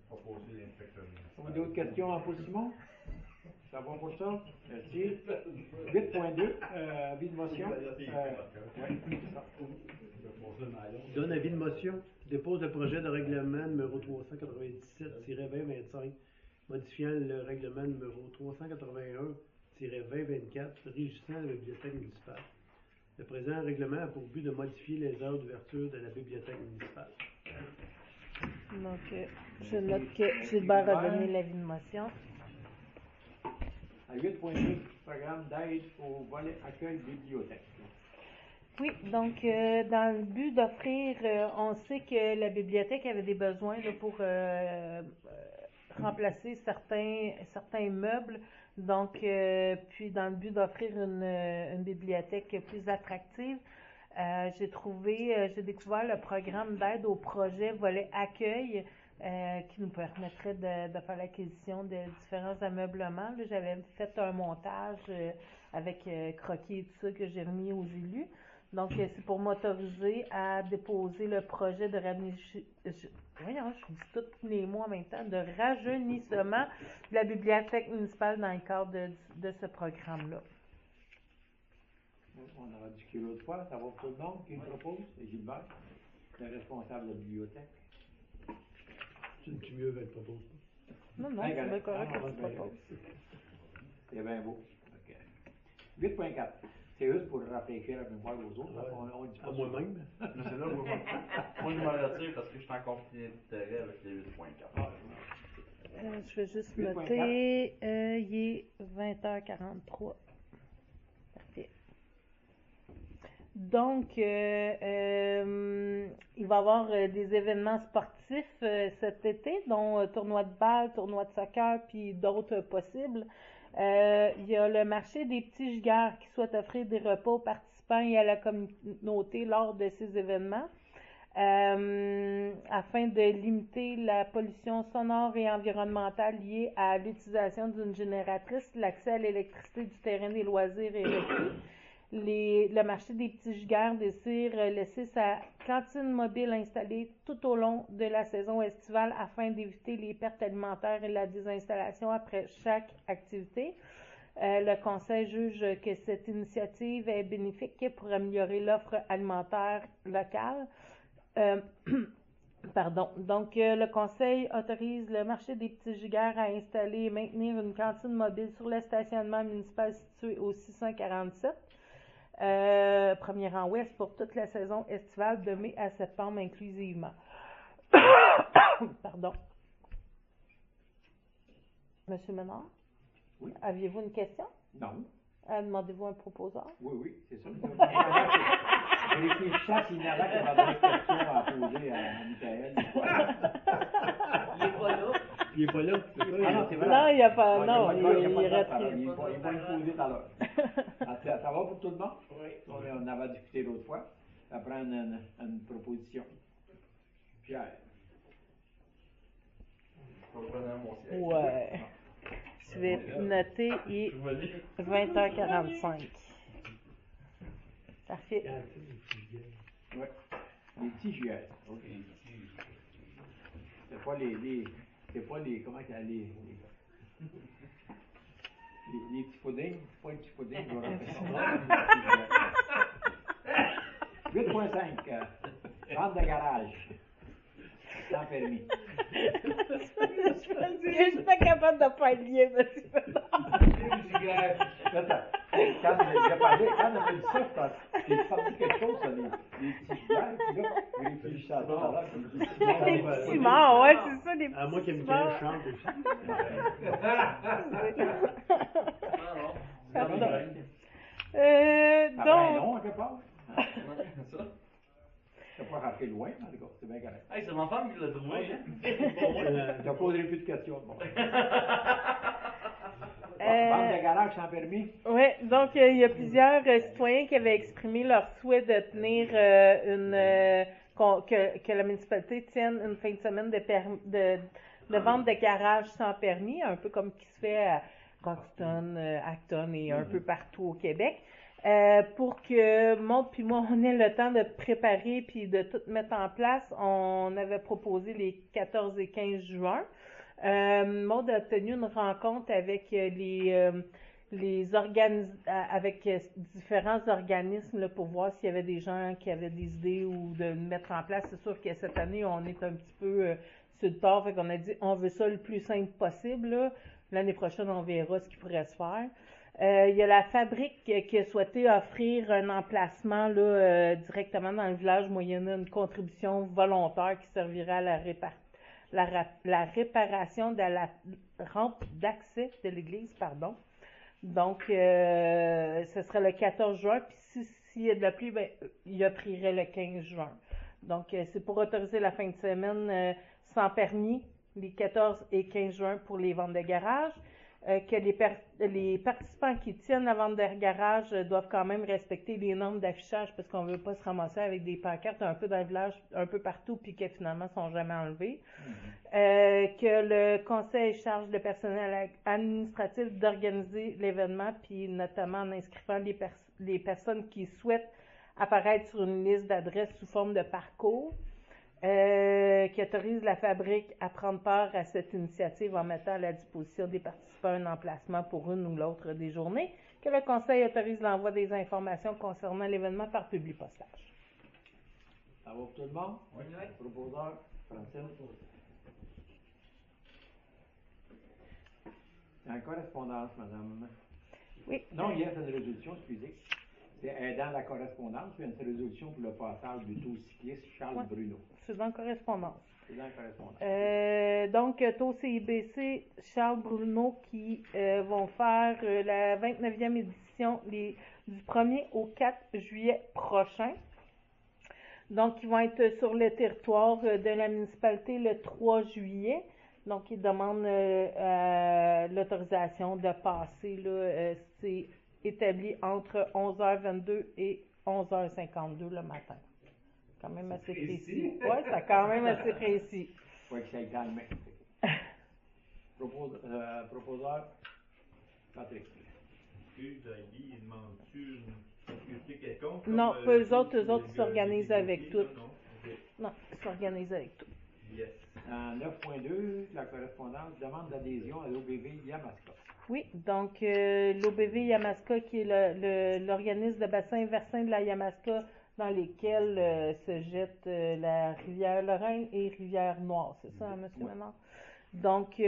Proposer l'inspecteur Vous avez d'autres questions en Paul Simon? Ça va pour ça? Merci. 8.2, avis de motion. Ouais, c'est ça. Donne avis de motion. Dépose le projet de règlement numéro 397-2025, modifiant le règlement numéro 381-2024, régissant la bibliothèque municipale. Le présent règlement a pour but de modifier les heures d'ouverture de la bibliothèque municipale. Donc, je note que Gilbert a donné l'avis de motion. À 8.2, programme d'aide au volet accueil bibliothèque. Oui, donc dans le but d'offrir, on sait que la bibliothèque avait des besoins là, pour remplacer certains meubles. Donc, puis dans le but d'offrir une bibliothèque plus attractive, j'ai découvert le programme d'aide au projet volet accueil qui nous permettrait de faire l'acquisition de différents ameublements. Là, j'avais fait un montage avec croquis et tout ça que j'ai remis aux élus. Donc, c'est pour m'autoriser à déposer le projet de voyons, je dis tous les mots en même temps, de rajeunissement de la bibliothèque municipale dans le cadre de ce programme-là. On aura discuté l'autre fois, ça va pour tout le monde qui le propose, c'est Gilbert, le responsable de la bibliothèque. C'est mieux avec le propose pas. Non, c'est bien correct que tu proposes. C'est bien beau. Okay. 8.4. C'est juste pour rafraîchir la mémoire aux autres. Ouais. On dit pas À moi-même. Mais c'est là où moi je me retire parce que je suis en conflit d'intérêt avec les 8.4. Je vais juste noter, il est 20h43. Parfait. Donc, il va y avoir des événements sportifs cet été, dont tournoi de balle, tournoi de soccer, puis d'autres possibles. Il y a le marché des petits giguères qui souhaite offrir des repas aux participants et à la communauté lors de ces événements. Afin de limiter la pollution sonore et environnementale liée à l'utilisation d'une génératrice, l'accès à l'électricité du terrain des loisirs est requis. Le marché des petits giguères désire laisser sa cantine mobile installée tout au long de la saison estivale afin d'éviter les pertes alimentaires et la désinstallation après chaque activité. Le conseil juge que cette initiative est bénéfique pour améliorer l'offre alimentaire locale. Donc, le conseil autorise le marché des petits giguères à installer et maintenir une cantine mobile sur le stationnement municipal situé au 647. Premier rang ouest pour toute la saison estivale de mai à septembre inclusivement. Pardon. Monsieur Ménard? Oui. Aviez-vous une question? Non. Demandez-vous un proposeur? Oui, c'est ça. Je réfléchissais s'il y en avait qui avaient des questions à poser à Michael. Il est pas là. Il est pas là. Ah non, c'est vrai. Non, il n'y a pas. Ah, Non, il il n'y a pas de reste parole. rien. Il va me poser tout à l'heure. Ça va pour tout le monde? Oui. On en avait discuté l'autre fois. Ça prend une proposition. Pierre. Je vais prendre mon siège. Ouais. Je vais noter, il est 20h45. Parfait. Ouais. Les petits juillettes. Ok. C'est pas c'est pas les, comment qu'il y a les petits puddings, c'est pas les petits puddings, je vais rappeler ça. 8.5, vente de garage, sans permis. Je suis pas capable de faire le lien, monsieur. Quand on a dit ça, j'ai sorti quelque chose, ça, les petits juillettes, puis là, je réfléchissais à ça tout à l'heure. Les petits morts, ouais, c'est ça, les petits À moins que morts. Michael chante aussi. Pardon. Ça prend un Donc, nom, à quelque part. Ouais, c'est ça. T'as pas rappelé loin, en tout cas, c'est bien correct. Hey, c'est ma femme qui l'a trouvé, hein? Je ne poserai plus de questions. Bon. euh, Vente de garage sans permis? oui, donc il y a plusieurs citoyens qui avaient exprimé leur souhait de tenir que la municipalité tienne une fin de semaine de vente de garage sans permis, un peu comme qui se fait à Roxton, Acton et un peu partout au Québec. Pour que Maud puis moi, on ait le temps de préparer puis de tout mettre en place, on avait proposé les 14 et 15 juin. Maud a tenu une rencontre avec avec différents organismes là, pour voir s'il y avait des gens qui avaient des idées ou de le mettre en place. C'est sûr que cette année, on est un petit peu sur le tard, fait qu'on a dit on veut ça le plus simple possible. Là. L'année prochaine, on verra ce qui pourrait se faire. Il y a la fabrique qui a souhaité offrir un emplacement là, directement dans le village moyennant une contribution volontaire qui servirait à la réparation de la rampe d'accès de l'église, pardon. Donc, ce serait le 14 juin, puis s'il y a de la pluie, ben, il offrirait le 15 juin. Donc, c'est pour autoriser la fin de semaine sans permis, les 14 et 15 juin pour les ventes de garage. Que les participants qui tiennent la vente de garage doivent quand même respecter les normes d'affichage parce qu'on ne veut pas se ramasser avec des pancartes un peu dans le village, un peu partout, puis que finalement ne sont jamais enlevées. Que le conseil charge le personnel administratif d'organiser l'événement, puis notamment en inscrivant les personnes qui souhaitent apparaître sur une liste d'adresses sous forme de parcours. Qui autorise la fabrique à prendre part à cette initiative en mettant à la disposition des participants un emplacement pour une ou l'autre des journées, que le conseil autorise l'envoi des informations concernant l'événement par publipostage. Ça va pour tout le monde? Oui. Proposeur, Francine? C'est en correspondance, madame. Oui. Non, il y a une résolution, excusez. C'est dans la correspondance, il y a une résolution pour le passage du taux cycliste Charles Bruno. C'est dans correspondance. C'est dans la correspondance. Donc, taux CIBC Charles Bruno qui vont faire la 29e édition du 1er au 4 juillet prochain. Donc, ils vont être sur le territoire de la municipalité le 3 juillet. Donc, ils demandent l'autorisation de passer. Là, c'est établi entre 11h22 et 11h52 le matin. Quand même assez précis. Oui, c'est quand même assez précis. Faut que ça aille calme. Proposeur, Patrick. Guy, il demande-tu une sécurité quelconque? Non, comme, eux autres, ils s'organisent avec tout. Non, ok. Non, ils s'organisent avec tout. Yes. En 9.2, la correspondance demande d'adhésion à l'OBV Yamaska. Oui, donc l'OBV Yamaska, qui est l'organisme de bassin versant de la Yamaska dans lesquels se jettent la rivière Lorraine et rivière Noire. C'est ça, M. Ménard? Donc,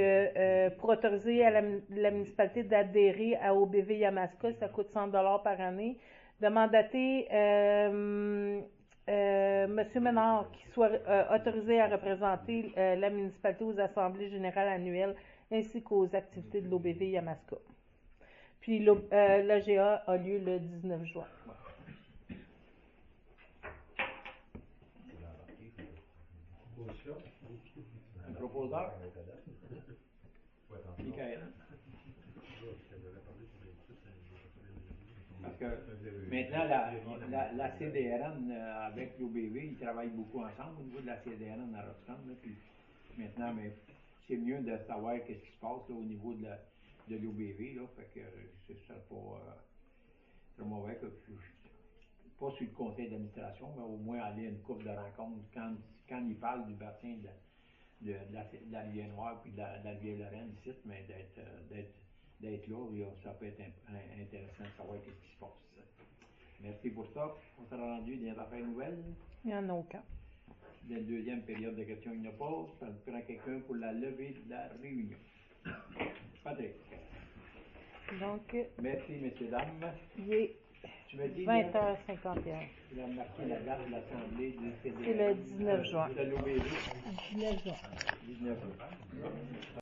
pour autoriser à la municipalité d'adhérer à OBV Yamaska, ça coûte 100 $ par année, de mandater M. Ménard qui soit autorisé à représenter la municipalité aux assemblées générales annuelles ainsi qu'aux activités de l'OBV Yamaska. Puis l'AGA a lieu le 19 juin. Position. Un proposeur? Michael. Parce que maintenant, la CDRN avec l'OBV, ils travaillent beaucoup ensemble au niveau de la CDRN à Roxham. Puis maintenant, mais c'est mieux de savoir qu'est-ce qui se passe là, au niveau de l'OBV. Là, fait que ce serait pas très mauvais que pas sur le conseil d'administration, mais au moins aller à une couple de rencontres quand ils parlent du bassin de la rivière Noire puis de la rivière Lorraine ici, mais d'être là, ça peut être intéressant de savoir qu'est-ce qui se passe. Merci pour ça. On sera rendu des affaires nouvelles. Il n'y en a aucun. Dans la deuxième période de questions, il n'y en a pas. Ça nous prend quelqu'un pour la levée de la réunion. Patrick. Donc, merci, messieurs, dames. il est Tu me dis 20h51. Il a marqué la date de l'Assemblée du CDR. C'est le 19 juin. De l'OBV. 19 juin. 19 juin.